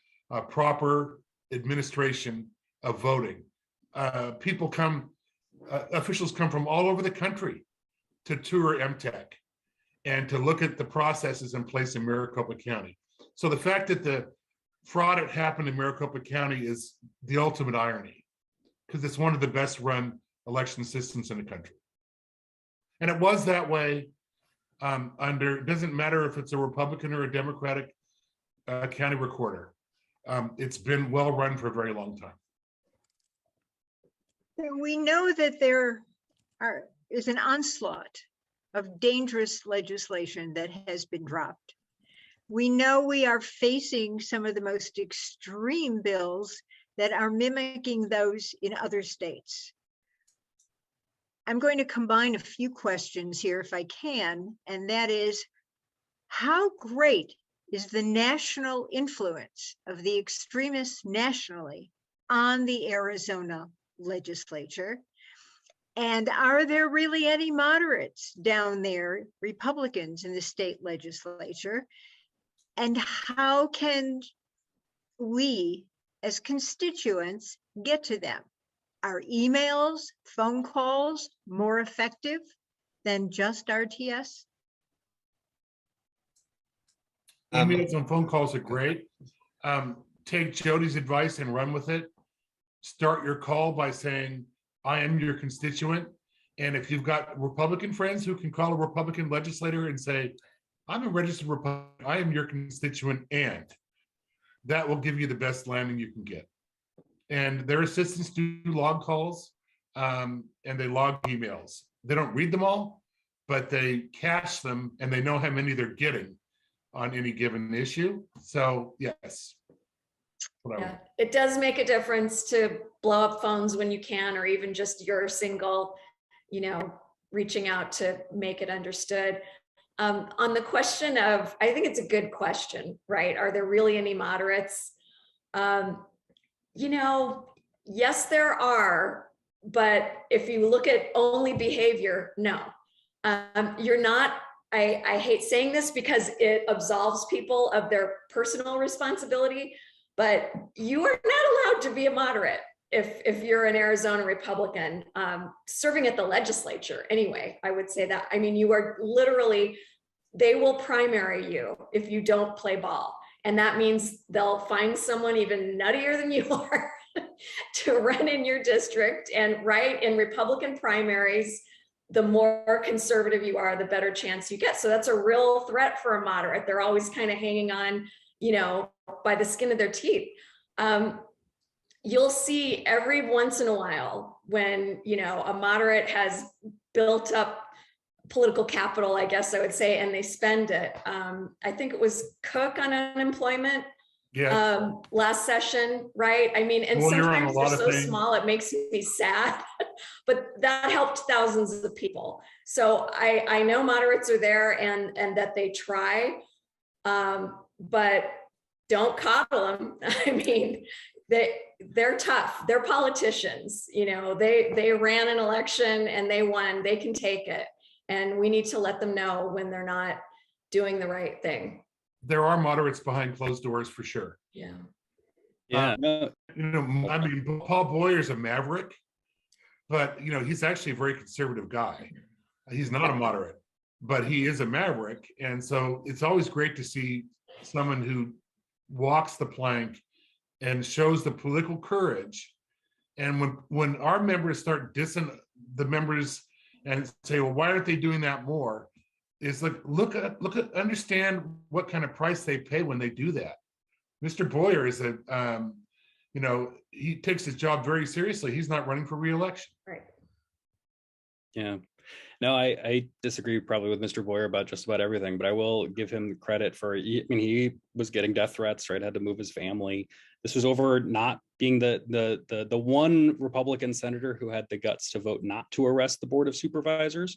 proper administration of voting. Officials come from all over the country to tour MTEC and to look at the processes in place in Maricopa County. So the fact that the fraud had happened in Maricopa County is the ultimate irony, because it's one of the best run election systems in the country. And it was that way it doesn't matter if it's a Republican or a Democratic county recorder. It's been well run for a very long time. We know that there is an onslaught of dangerous legislation that has been dropped. We know we are facing some of the most extreme bills that are mimicking those in other states. I'm going to combine a few questions here if I can, and that is, how great is the national influence of the extremists nationally on the Arizona legislature? And are there really any moderates down there, Republicans in the state legislature? And how can we as constituents get to them? Are emails, phone calls more effective than just RTS? Emails and phone calls are great. Take Jody's advice and run with it. Start your call by saying, I am your constituent. And if you've got Republican friends who can call a Republican legislator and say, I'm a registered Republican, I am your constituent, and that will give you the best landing you can get. And their assistants do log calls and they log emails. They don't read them all, but they cache them and they know how many they're getting on any given issue. So yes. Yeah, it does make a difference to blow up phones when you can, or even just your single, reaching out to make it understood. On the question of, I think it's a good question, right? Are there really any moderates? Yes, there are, but if you look at only behavior, no. You're not, I hate saying this because it absolves people of their personal responsibility, but you are not allowed to be a moderate if you're an Arizona Republican serving at the legislature. Anyway, I would say that. I mean, you are literally, they will primary you if you don't play ball. And that means they'll find someone even nuttier than you are to run in your district. And right, in Republican primaries, the more conservative you are, the better chance you get. So that's a real threat for a moderate. They're always kind of hanging on, by the skin of their teeth. You'll see every once in a while when, a moderate has built up political capital, I guess I would say, and they spend it. I think it was Cook on unemployment last session, right? I mean, and sometimes they're so small, it makes me sad, but that helped thousands of people. So I know moderates are there and that they try, but don't coddle them. I mean, they're tough. They're politicians. They ran an election and they won. They can take it. And we need to let them know when they're not doing the right thing. There are moderates behind closed doors for sure. Yeah. Yeah. I mean, Paul Boyer's a maverick, but he's actually a very conservative guy. He's not a moderate, but he is a maverick. And so it's always great to see someone who walks the plank and shows the political courage. And when our members start dissing the members and say, well, why aren't they doing that more? It's like, look at, understand what kind of price they pay when they do that. Mr. Boyer is he takes his job very seriously. He's not running for re-election. Right. Yeah. No, I disagree probably with Mr. Boyer about just about everything, but I will give him credit for, he was getting death threats, right? Had to move his family. This was over not being the one Republican senator who had the guts to vote not to arrest the Board of Supervisors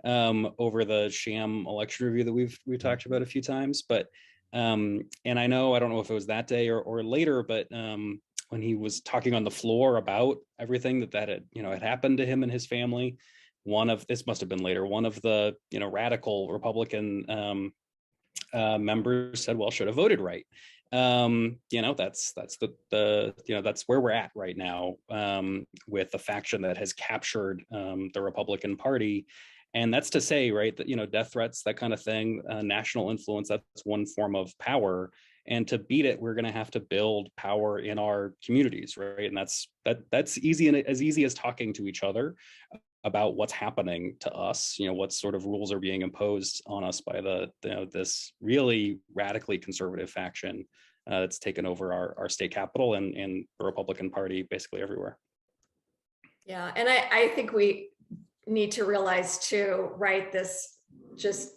over the sham election review that we've talked about a few times. But and I don't know if it was that day or later, but when he was talking on the floor about everything that had happened to him and his family, this must have been later, one of the radical Republican members said, well, should have voted right. That's that's where we're at right now with the faction that has captured the Republican Party. And that's to say, right, that death threats, that kind of thing, national influence, that's one form of power. And to beat it, we're going to have to build power in our communities, right? And that's easy, and as easy as talking to each other about what's happening to us, what sort of rules are being imposed on us by this really radically conservative faction that's taken over our state capital and the Republican Party basically everywhere. Yeah, and I think we need to realize too, right, this just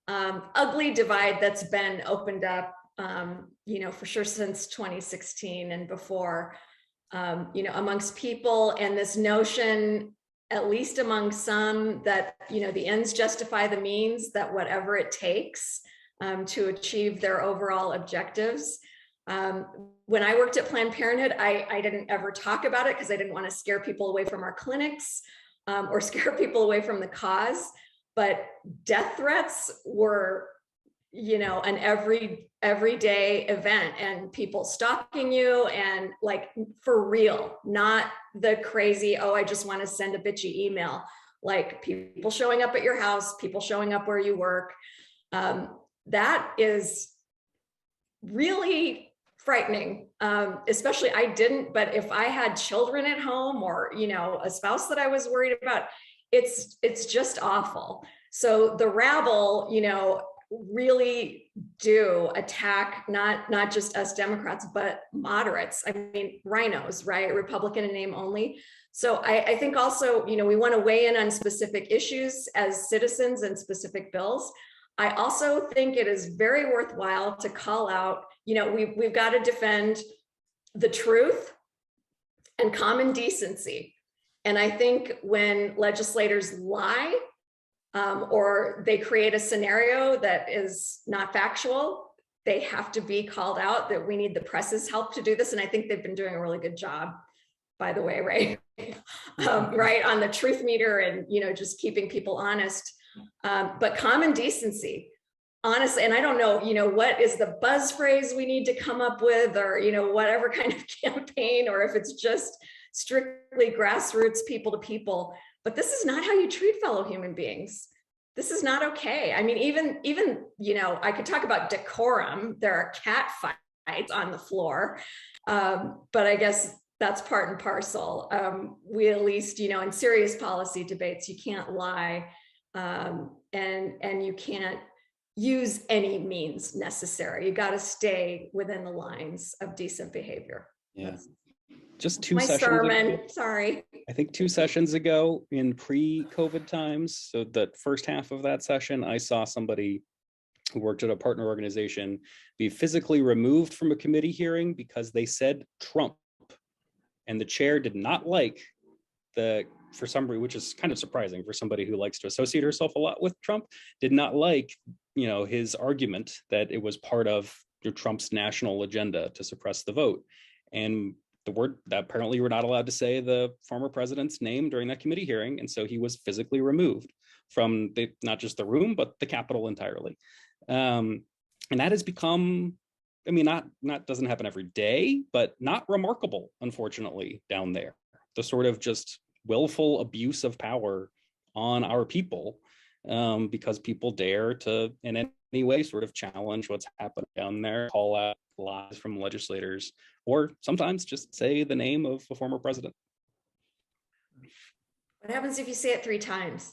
ugly divide that's been opened up, for sure since 2016 and before, amongst people, and this notion, at least among some, that the ends justify the means, that whatever it takes to achieve their overall objectives. When I worked at Planned Parenthood, I didn't ever talk about it because I didn't want to scare people away from our clinics or scare people away from the cause. But death threats were, you know, an everyday event, and people stalking you, and like for real, not the crazy, oh, I just want to send a bitchy email, like people showing up at your house, people showing up where you work. That is really frightening. Especially, I didn't, but if I had children at home, or, you know, a spouse that I was worried about, it's just awful. So the rabble, you know, really do attack not just us Democrats, but moderates. I mean, rhinos, right? Republican in name only. So I think also, you know, we want to weigh in on specific issues as citizens and specific bills. I also think it is very worthwhile to call out, you know, we've got to defend the truth and common decency. And I think when legislators lie, or they create a scenario that is not factual, they have to be called out, that we need the press's help to do this. And I think they've been doing a really good job, by the way, right? Right, on the truth meter, and, you know, just keeping people honest. But common decency, honestly, and I don't know, you know, what is the buzz phrase we need to come up with, or, you know, whatever kind of campaign, or if it's just strictly grassroots, people to people. But this is not how you treat fellow human beings. This is not okay. I mean, even, you know, I could talk about decorum. There are cat fights on the floor, but I guess that's part and parcel. We, at least, you know, in serious policy debates, you can't lie, and you can't use any means necessary. You got to stay within the lines of decent behavior. Yeah. Just two My sessions sermon, ago, sorry. I think 2 sessions ago in pre-COVID times, so the first half of that session, I saw somebody who worked at a partner organization be physically removed from a committee hearing because they said Trump, and the chair did not like for somebody, which is kind of surprising for somebody who likes to associate herself a lot with Trump, did not like, you know, his argument that it was part of Trump's national agenda to suppress the vote. And the word that apparently we're not allowed to say the former president's name during that committee hearing. And so he was physically removed from not just the room, but the Capitol entirely. And that has become, I mean, not doesn't happen every day, but not remarkable, unfortunately, down there. The sort of just willful abuse of power on our people, because people dare to, in any way, sort of challenge what's happening down there, call out lies from legislators, or sometimes just say the name of a former president. What happens if you say it 3 times?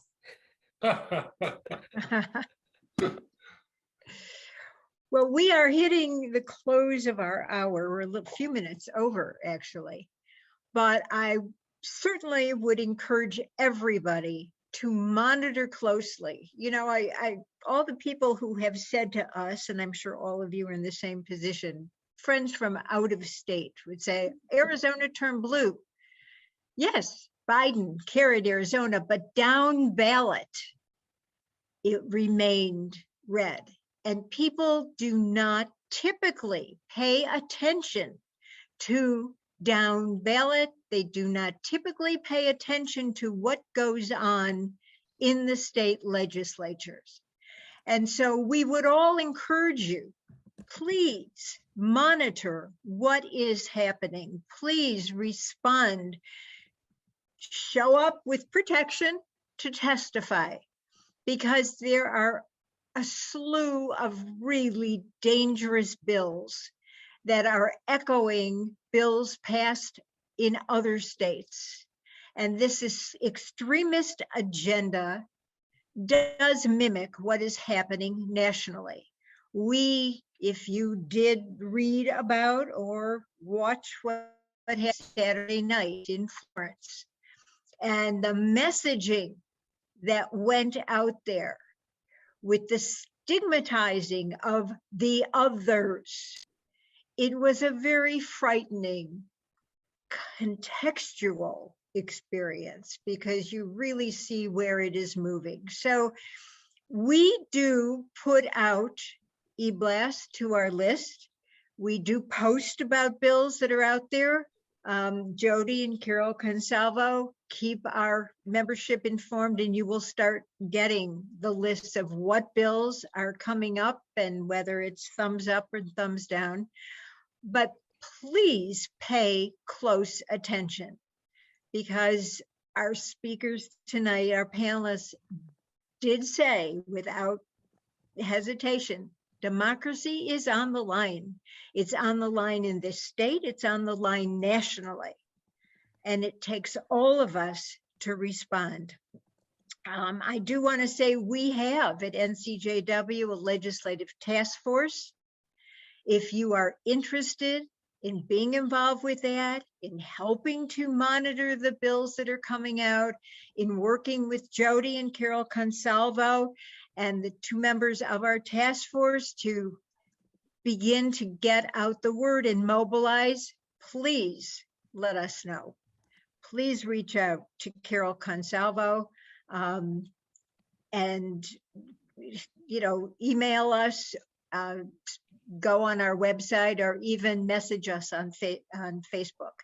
Well, we are hitting the close of our hour. We're a few minutes over, actually. But I certainly would encourage everybody to monitor closely. You know, all the people who have said to us, and I'm sure all of you are in the same position, friends from out of state would say, Arizona turned blue. Yes, Biden carried Arizona, but down ballot, it remained red. And people do not typically pay attention to down ballot. They do not typically pay attention to what goes on in the state legislatures. And so we would all encourage you, please monitor what is happening. Please respond. Show up with protection to testify, because there are a slew of really dangerous bills that are echoing bills passed in other states. And this is extremist agenda does mimic what is happening nationally. If you did read about or watch what happened Saturday night in Florence, and the messaging that went out there with the stigmatizing of the others, it was a very frightening contextual experience, because you really see where it is moving. So we do put out e-blasts to our list. We do post about bills that are out there. Jody and Carol Consalvo, keep our membership informed, and you will start getting the lists of what bills are coming up and whether it's thumbs up or thumbs down. But please pay close attention, because our speakers tonight, our panelists, did say without hesitation, democracy is on the line. It's on the line in this state, it's on the line nationally. And it takes all of us to respond. I do want to say we have at NCJW a legislative task force. If you are interested in being involved with that, in helping to monitor the bills that are coming out, in working with Jody and Carol Consalvo and the 2 members of our task force to begin to get out the word and mobilize, please let us know. Please reach out to Carol Consalvo and, email us, go on our website, or even message us on Facebook.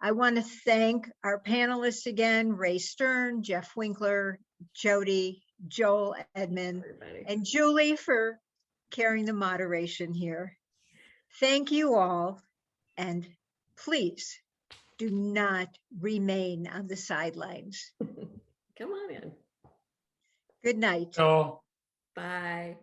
I want to thank our panelists again, Ray Stern, Jeff Winkler, Jody, Joel Edmond, Everybody. and Julie for carrying the moderation here. Thank you all, and please do not remain on the sidelines. Come on in. Good night. So. Bye.